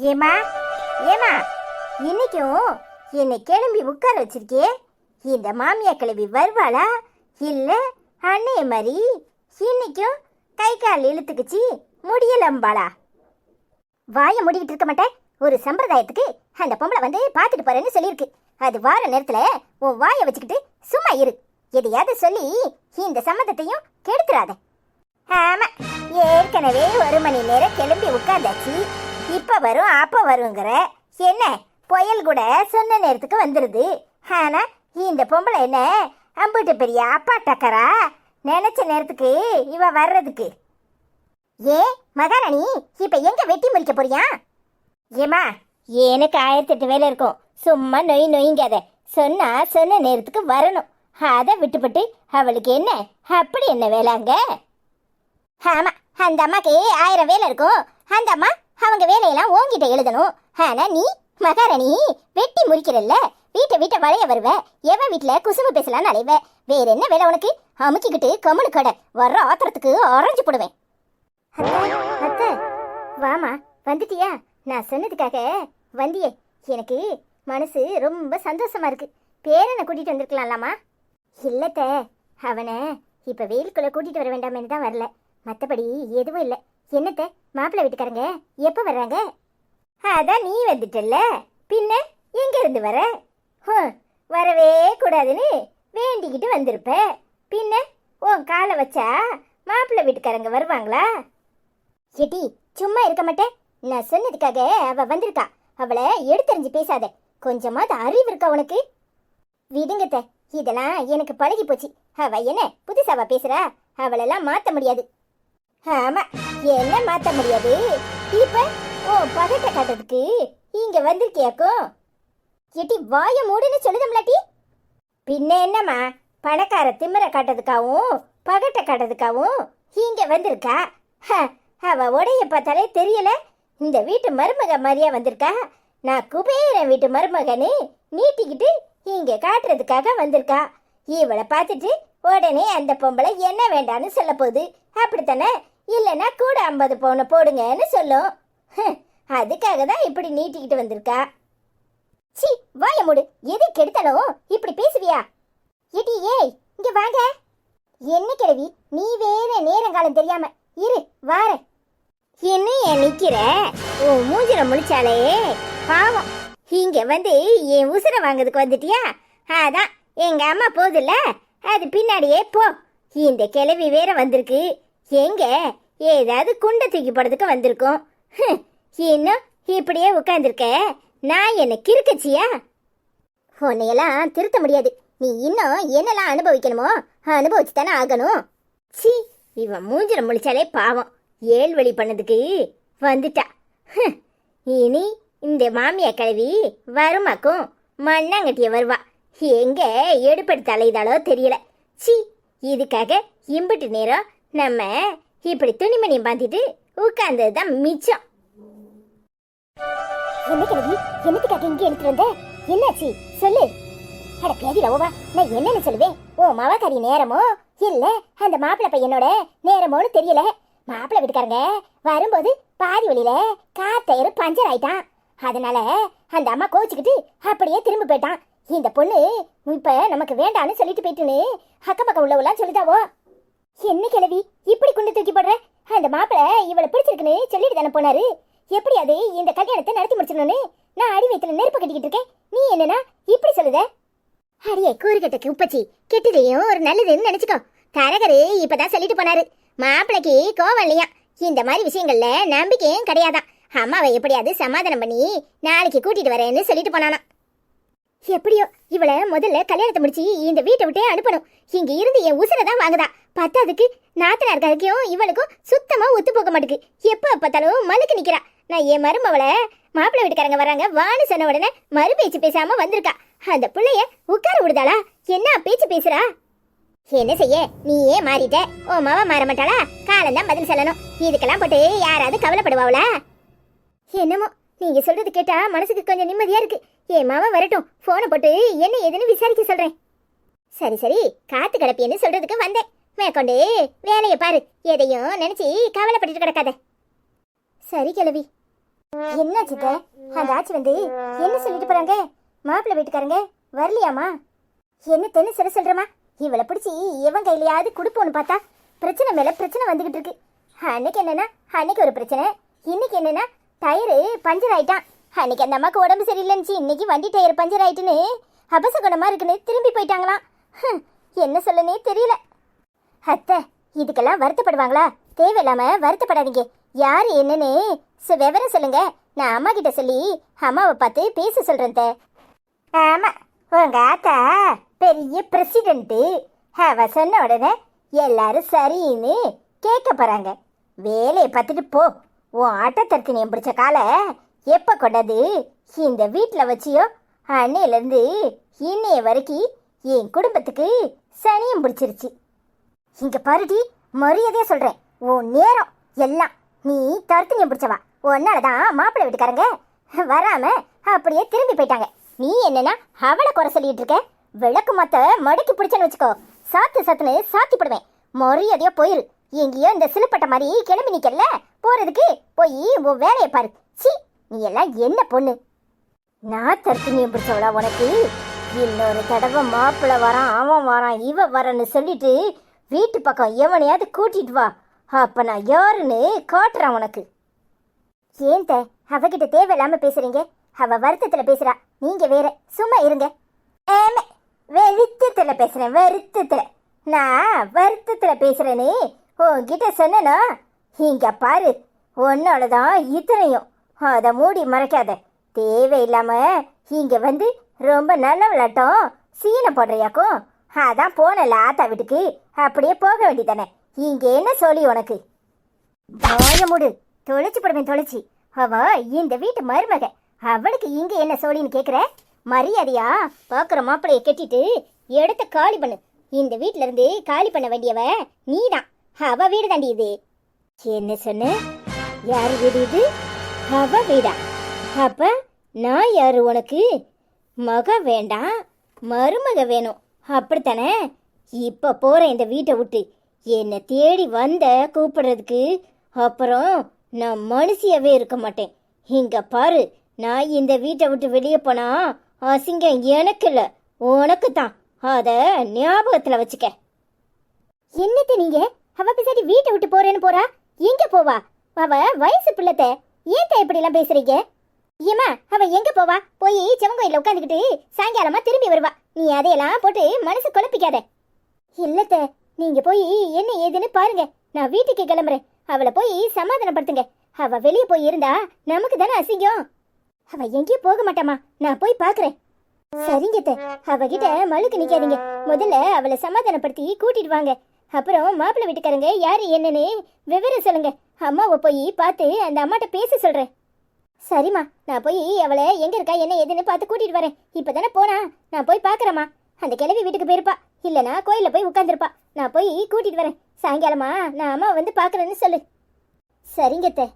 ஏமா ஏமா இன்னைக்கும் என்னை கிளம்பி உட்கார வச்சிருக்கே. இந்த மாமியா கிளம்பி வருவாளா இல்ல அன்னைய மாதிரி இன்னைக்கும் கை கால் இழுத்துக்குச்சு முடியலம்பாளா? வாயை மூடிக்கிட்டு இருக்க மாட்டேன். ஒரு சம்பிரதாயத்துக்கு அந்த பொம்பளை வந்து பார்த்துட்டு போறேன்னு சொல்லியிருக்கு. அது வார நேரத்துல உன் வாயை வச்சுக்கிட்டு சும்மா இரு. எதையாவது சொல்லி இந்த சம்மந்தத்தையும் கெடுத்துறாத. ஆமா, ஏற்கனவே 1 மணி நேரம் கிளம்பி உட்கார்ந்தாச்சு. இப்ப வரும் அப்ப வருங்கிற என்ன புயல் கூட சொன்ன நேரத்துக்கு வந்துருது. ஆனா இந்த பொம்பளை என்ன அம்பிட்டு பெரிய அப்பா டக்கரா நினைச்ச நேரத்துக்கு இவ வர்றதுக்கு? ஏ மகாராணி, இப்ப எங்க வெட்டி முடிக்க போறியா? ஏமா, எனக்கு 1008 வேலை இருக்கும். சும்மா நொய்ங்காத. சொன்னா சொன்ன நேரத்துக்கு வரணும். அதை விட்டுப்பட்டு அவளுக்கு என்ன அப்படி என்ன வேலைங்க? ஆமா, அந்த அம்மாக்கு 1000 வேலை இருக்கும். அந்த அம்மா அவங்க வேலையெல்லாம் ஓங்கிட்ட எழுதணும். ஆனா நீ மகாராணி வெட்டி முடிக்கிறல்ல, வீட்டை வளைய வருவ. எவன் வீட்டுல குசும்பு பேசலான்னு அலைவ. வேற என்ன வேலை உனக்கு? அமுக்கிக்கிட்டு கம்முனு கடை. வர்ற ஆத்திரத்துக்கு அரைஞ்சு போடுவேன். அத்தை வாமா, வந்துட்டியா? நான் சொன்னதுக்காக வந்தியே. எனக்கு மனசு ரொம்ப சந்தோஷமா இருக்கு. பேரனை கூட்டிட்டு வந்திருக்கலாம்லாமா? இல்லத்த, அவனை இப்ப வெயிலுக்குள்ள கூட்டிட்டு வர வேண்டாமேன்னு தான் வரல. மற்றபடி எதுவும் இல்லை. என்னத்த மாப்பிள்ளை வீட்டுக்காரங்க எப்போ வர்றாங்க? அதான் நீ வந்துட்டல்ல, பின்ன எங்க இருந்து வர? வரவே கூடாதுன்னு வேண்டிக்கிட்டு வந்திருப்ப. பின்ன உன் காலை வச்சா மாப்பிள்ளை வீட்டுக்காரங்க வருவாங்களா? ஏட்டி சும்மா இருக்க மாட்டேன். நான் சொன்னதுக்காக அவ வந்திருக்கா. அவளை எடுத்தறிஞ்சு பேசாத. கொஞ்சமாவது அறிவு இருக்கா உனக்கு? விடுங்கத்த, இதெல்லாம் எனக்கு பழகி போச்சு. அவ என்ன புதுசாவா பேசுறா? அவளெல்லாம் மாத்த முடியாது. ஆமா, என்ன மாத்த முடியாது? இப்ப ஓ பகட்ட காட்டுறதுக்கு இங்க வந்திருக்கியாக்கும். எட்டி வாய மூடுன்னு சொல்லுதம்லாட்டி. பின்ன என்னம்மா, பணக்கார திமிர காட்டுறதுக்காகவும் பகட்ட காட்டுறதுக்காகவும் இங்க வந்திருக்கா. அவ உடைய பார்த்தாலே தெரியல இந்த வீட்டு மருமக மாதிரியா வந்திருக்கா. நான் குபேரன் வீட்டு மருமகன்னு நீட்டிக்கிட்டு இங்க காட்டுறதுக்காக வந்திருக்கா. இவளை பார்த்துட்டு உடனே அந்த பொம்பளை என்ன வேண்டான்னு சொல்ல போகுது. அப்படித்தானே? இல்லைன்னா கூட 50 பவுனை போடுங்கன்னு சொல்லும். அதுக்காக தான் இப்படி நீட்டிக்கிட்டு வந்திருக்கா. சி வாய மூடு. எது கெடுத்தாலும் இப்படி பேசுவியா? எடி ஏய், இங்க வாங்க. என்ன கிழவி, நீ வேற நேரங்காலம் தெரியாம இரு, வார. என்ன ஏன் நிக்கிற? உன் மூஞ்சில முடிச்சாலே பாவம். இங்க வந்து என் உசுரை வாங்கிறதுக்கு வந்துட்டியா? அதான் எங்க அம்மா போதில்ல, அது பின்னாடியே போ. இந்த கிழவி வேற வந்திருக்கு. எங்க ஏதாவது குண்டை தூக்கி போடுறதுக்கு வந்திருக்கோம். இன்னும் இப்படியே உட்காந்துருக்க. நான் என்ன கிறுக்கச்சியா? உன்னையெல்லாம் திருத்த முடியாது. நீ இன்னும் என்னெல்லாம் அனுபவிக்கணுமோ அனுபவிச்சு தானே ஆகணும். சி, இவன் மூஞ்சில முழிச்சாலே பாவம். 7 வழி பண்ணதுக்கு வந்துட்டா. இனி இந்த மாமியா கிழவி வருமாக்கும் மண்ணாங்கட்டிய வருவா. எங்க எடுப்படுத்த அலைதாலோ தெரியல. சி, இதுக்காக இம்பிட்டு நேரம் நம்ம இப்படி துணிமணியை பாத்திட்டு உட்கார்ந்தது தான் மிச்சம். என்ன கிழவி, என்னத்துக்காக இங்கே எடுத்துட்டு வந்த? என்னாச்சு சொல்லு. அட பேதி ரவா, நான் என்னன்னு சொல்லுவேன்? ஓ மவக்காரி நேரமோ இல்ல அந்த மாப்பிள்ளை பையனோட நேரமோன்னு தெரியல. மாப்பிள்ளை வீட்டுக்காரங்க வரும்போது பாதி வழியில காத்தயிறு பஞ்சர் ஆயிட்டான். அதனால அந்த அம்மா கோச்சுக்கிட்டு அப்படியே திரும்ப போயிட்டான். இந்த பொண்ணு இப்ப நமக்கு வேண்டான்னு சொல்லிட்டு போயிட்டுன்னு அக்கம் பக்கம் உள்ளவெல்லாம் சொல்லிட்டாவோ. என்ன கிழவி இப்படி குண்டு தூக்கி போடுற? அந்த மாப்பிள்ளை இவளை பிடிச்சிருக்குன்னு சொல்லிட்டு தானே போனாரு. எப்படியாவது இந்த கல்யாணத்தை நடத்தி முடிச்சிடணும்னு நான் அடி வயிற்றுல நெருப்பு கட்டிக்கிட்டு இருக்கேன். நீ என்னன்னா இப்படி சொல்லுத? அடியே கூறுகட்ட உப்பச்சி, கெட்டதையும் ஒரு நல்லதுன்னு நினைச்சுக்கோ. தரகரு இப்பதான் சொல்லிட்டு போனாரு, மாப்பிள்ளைக்கு கோவம் இல்லையா. இந்த மாதிரி விஷயங்கள்ல நம்பிக்கையும் கிடையாதான். அம்மாவை எப்படியாவது சமாதானம் பண்ணி நாளைக்கு கூட்டிட்டு வரேன்னு சொல்லிட்டு போனானா. எப்படியோ இவளை முதல்ல கல்யாணத்தை முடிச்சு இந்த வீட்டை விட்டே அனுப்பணும். இங்க இருந்து என் உசுரை தான் வாங்குதா. பத்தாதுக்கு நாத்தனார் கதைக்கும் இவளுக்கும் சுத்தமா ஒத்து போக மாட்டேங்குது. எப்ப பார்த்தாலும் மலுக்கு நிக்கிறா. நான் என் மருமவளை மாப்பிள்ளை வீட்டுக்காரங்க வராங்க வான்னு சொன்ன உடனே மறு பேச்சு பேசாம வந்திருக்கா. அந்த பிள்ளைய உட்கார விடுதாளா? என்ன பேச்சு பேசுறா? என்ன செய்ய, நீயே மாறிட்ட. ஓ மாவ மாற மாட்டாளா? காலந்தான் பதில் சொல்லணும். இதுக்கெல்லாம் போட்டு யாராவது கவலைப்படுவாளா? என்னமோ நீங்க சொல்றது கேட்டா மனசுக்கு கொஞ்சம் நிம்மதியா இருக்கு. என் மாவன் வரட்டும், போனை போட்டு என்ன ஏதுன்னு விசாரிக்க சொல்றேன். சரி சரி, காத்து கிடப்பின்னு சொல்றதுக்கு வந்தேன். மேற்கொண்டு வேலையை பாரு. எதையும் நினைச்சு கவலைப்பட்டு கிடக்காத. சரி கிழவி. என்ன சித்த அந்த ஆச்சி வந்து என்ன சொல்லிட்டு போறாங்க? மாப்பிள்ளை வீட்டுக்காரங்க வரலையாமா? என்ன தென்னு சில சொல்றமா? இவளை பிடிச்சி இவன் கையிலையாவது கொடுப்போன்னு பார்த்தா பிரச்சனை மேல பிரச்சனை வந்துகிட்டு இருக்கு. அன்னைக்கு என்னன்னா அன்னைக்கு ஒரு பிரச்சனை, இன்னைக்கு என்னன்னா டயரு பஞ்சர் ஆயிட்டான். அன்னைக்கு அந்த அம்மாக்கு உடம்பு சரியில்லைன்னு இன்னைக்கு வண்டி டயர் பஞ்சர் ஆயிட்டுன்னு அபசகுணமா இருக்குன்னு திரும்பி போயிட்டாங்களாம். என்ன சொல்லனே தெரியல. அத்தை இதுக்கெல்லாம் வருத்தப்படுவாங்களா? தேவையில்லாம வருத்தப்படாதீங்க. யாரு என்னன்னு விவரம் சொல்லுங்க. நான் அம்மா கிட்ட சொல்லி அம்மாவை பார்த்து பேச சொல்றேன். ஆமா, உங்க ஆத்தா பெரிய பிரசிடென்ட். அவ சொன்ன உடனே எல்லாரும் சரின்னு கேட்க போறாங்க. வேலையை பார்த்துட்டு போ. உன் ஆட்டத்தற்கனியம் பிடிச்ச காலை எப்ப கொண்டாது இந்த வீட்டில் வச்சியோ அன்னையிலேருந்து இன்னைய வரைக்கும் என் குடும்பத்துக்கு சனியும் பிடிச்சிருச்சு. இங்க பாருடி, மரியாதையா சொல்றேன், உன் நேரம் எல்லாம் நீ தர்த்தனியம் பிடிச்சவா. உன்னாலதான் மாப்பிள்ளை வீட்டுக்காரங்க வராம அப்படியே திரும்பி போயிட்டாங்க. நீ என்னன்னா அவளை குறை சொல்லிட்டு இருக்க? விளக்கு மாத்த மடக்கி பிடிச்சேன்னு வச்சுக்கோ, சாத்து சாத்துன்னு சாத்தி போடுவேன். மரியாதையா போயிரு. எங்கேயோ இந்த சிலுப்பட்ட மாதிரி கிளம்பி நிக்கல போறதுக்கு போய் உன் வேலையை பாரு. சி, நீ எல்லாம் என்ன பொண்ணு? நான் தர்த்தனியம் பிடிச்சவளா உனக்கு? இன்னொரு தடவை மாப்பிள்ளை வரான், அவன் வரான், இவ வரன்னு சொல்லிட்டு வீட்டு பக்கம் எவனையாவது கூட்டிட்டு வா. அப்ப நான் யாருன்னு காட்டுறான் உனக்கு. ஏன் அவகிட்ட தேவையில்லாம பேசுறீங்க? அவ வருத்தத்துல பேசுறா, நீங்க வேற. சும்மா இருங்க. வருத்தத்துல பேசுறேன், வருத்தத்துல. நான் வருத்தத்துல பேசுறேன்னு உன்கிட்ட சொன்னா இங்க பாரு, உன்னாலதான் இத்தனையும். அதை மூடி மறைக்காத. தேவையில்லாம இங்க வந்து ரொம்ப நல்ல விளையாட்டம் சீனை போடுறியாக்கும். அதான் போனல ஆத்தா வீட்டுக்கு, அப்படியே போக வேண்டியதானே. இங்க என்ன சொல்லி உனக்கு? வாய மூடு, தொலைச்சு போடுவேன் தொலைச்சி. அவ இந்த வீட்டு மருமக, அவளுக்கு இங்க என்ன சொல்லின்னு கேக்குற? மரியாதையா பாக்குற மாப்பிளைய கட்டிட்டு இடத்த காலி பண்ணு. இந்த வீட்டுல இருந்து காலி பண்ண வேண்டியவ நீதான். அவ வீடு தாண்டி இது. என்ன சொன்ன? யாரு வீடு இது? அவ வீடா? அப்ப நான் யாரு உனக்கு? மக வேண்டாம், மருமக வேணும், அப்படித்தானே? இப்ப போறேன் இந்த வீட்டை விட்டு. என்னை தேடி வந்த கூப்பிடுறதுக்கு. அப்புறம் நான் மனுஷியாவே இருக்க மாட்டேன். இங்க பாரு, நான் இந்த வீட்டை விட்டு வெளியே போனா அசிங்கம் எனக்கு இல்ல உனக்கு தான். அத ஞாபகத்துல வச்சுக்க. என்னத்த நீங்க அவ பிசாடி வீட்டை விட்டு போறேன்னு போறா? எங்க போவா? அவ வயசு பிள்ளத்த. ஏன் இப்படி எல்லாம் பேசுறீங்க? ஏமா, அவ எங்க போவா? போய் செவங்கோயில உட்காந்துக்கிட்டு சாயங்காலமா திரும்பி வருவா. நீ அதையெல்லாம் போட்டு மனசு குழப்பிக்காத. இல்லத்த, நீங்க போய் என்ன ஏதுன்னு பாருங்க. நான் வீட்டுக்கு கிளம்புறேன். அவளை போய் சமாதானப்படுத்துங்க. அவ வெளியே போய் இருந்தா நமக்கு தானே அசிங்கம். அவ எங்கேயும் போக மாட்டாமா, நான் போய் பாக்குறேன். சரிங்க, அவகிட்ட மழுக்கு நிக்காதீங்க. முதல்ல அவளை சமாதானப்படுத்தி கூட்டிட்டு வாங்க. அப்புறம் மாப்பிள்ளை வீட்டுக்காரங்க யாரு என்னன்னு விவரம் சொல்லுங்க. அம்மாவை போய் பார்த்து அந்த அம்மாட்ட பேச சொல்றேன். சரிம்மா, நான் போய் அவளை எங்க இருக்கா என்ன ஏதுன்னு பார்த்து கூட்டிட்டு வரேன். இப்பதானே போனா, நான் போய் பாக்குறேம்மா. அந்த கிழவி வீட்டுக்கு போயிருப்பா, இல்லனா கோயில போய் உட்காந்துருப்பா. நான் போய் கூட்டிட்டு வரேன். சாயங்காலமா நான் அம்மா வந்து பாக்குறேன்னு சொல்லு. சரிங்க.